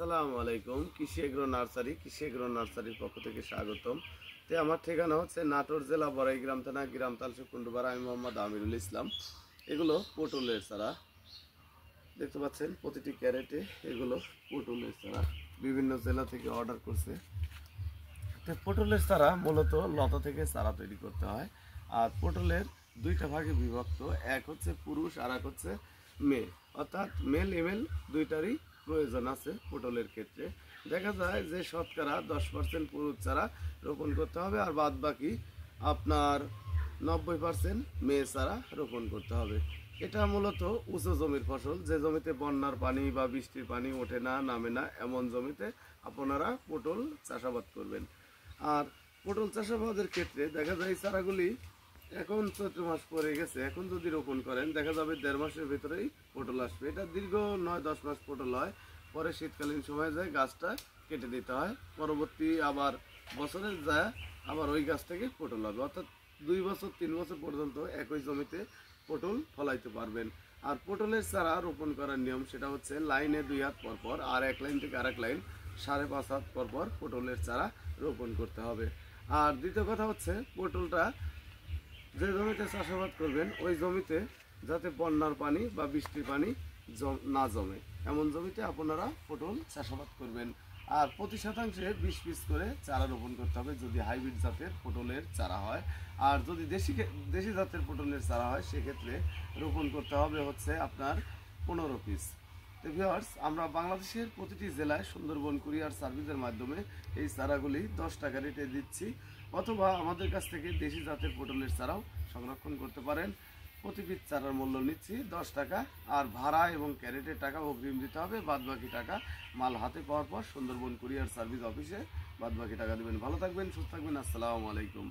আসসালামু আলাইকুম। কৃষি এগ্রো নার্সারির পক্ষ থেকে স্বাগতম। আমার ঠিকানা হচ্ছে নাটোর জেলা বড়াইগ্রাম থানা গ্রামতালসু কুন্ডুপাড়া। আমি মোহাম্মদ আমিরুল ইসলাম। এগুলো পটলের চারা দেখতে পাচ্ছেন, প্রতিটি ক্যারেটে এগুলো পটলের চারা বিভিন্ন জেলা থেকে অর্ডার করছে। পটলের চারা মূলত লতা থেকে চারা তৈরি করতে হয়। আর পটলের দুইটা ভাগে বিভক্ত, এক হচ্ছে পুরুষ আর এক হচ্ছে মেয়ে, অর্থাৎ মেল ইমেল দুইটারই প্রয়োজন আছে পটলের ক্ষেত্রে। দেখা যায় যে শতকরা 10% পুরুষ চারা রোপণ করতে হবে, আর বাদ বাকি আপনার 90% মেয়ে চারা রোপণ করতে হবে। এটা মূলত উঁচু জমির ফসল, যে জমিতে বন্যার পানি বা বৃষ্টির পানি ওঠে না, নামে না, এমন জমিতে আপনারা পটল চাষাবাদ করবেন। আর পটল চাষাবাদের ক্ষেত্রে দেখা যায় চারাগুলি এখন চৈত্র মাস পরে গেছে, এখন যদি রোপণ করেন দেখা যাবে 1.5 মাসের ভিতরেই পটল আসবে। এটা দীর্ঘ 9-10 মাস পটল হয়, পরে শীতকালীন সময় যায় গাছটা কেটে দিতে হয়, পরবর্তী আবার বছরে যায় আবার ওই গাছ থেকে পটল হবে। অর্থাৎ 2 বছর 3 বছর পর্যন্ত একই জমিতে পটল ফলাইতে পারবেন। আর পটলের চারা রোপণ করার নিয়ম সেটা হচ্ছে লাইনে 2 হাত পরপর, আর এক লাইন থেকে আরেক লাইন 5.5 হাত পরপর পটলের চারা রোপণ করতে হবে। আর দ্বিতীয় কথা হচ্ছে পটলটা যে জমিতে চাষাবাদ করবেন ওই জমিতে যাতে বন্যার পানি বা বৃষ্টির পানি না জমে, এমন জমিতে আপনারা পটল চাষাবাদ করবেন। আর প্রতি শতাংশে 20 পিস করে চারা রোপণ করতে হবে যদি হাইব্রিড জাতের পটলের চারা হয়। আর যদি দেশি জাতের পটলের চারা হয় সেক্ষেত্রে রোপণ করতে হবে হচ্ছে আপনার 15 পিস। তো ভিউয়ার্স, আমরা বাংলাদেশের প্রতিটি জেলায় সুন্দরবন কুরিয়ার সার্ভিসের মাধ্যমে এই চারাগুলি 10 টাকা রেটে দিচ্ছি, অথবা আমাদের কাছ থেকে দেশি জাতের পটলের চারাও সংরক্ষণ করতে পারেন। প্রতি পিস চারার মূল্য নিচ্ছি 10 টাকা, আর ভাড়া এবং ক্যারেটের টাকা অগ্রিম দিতে হবে, বাদবাকি টাকা মাল হাতে পাওয়ার পর সুন্দরবন কুরিয়ার সার্ভিস অফিসে বাদবাকি টাকা দেবেন। ভালো থাকবেন, সুস্থ থাকবেন। আসসালামু আলাইকুম।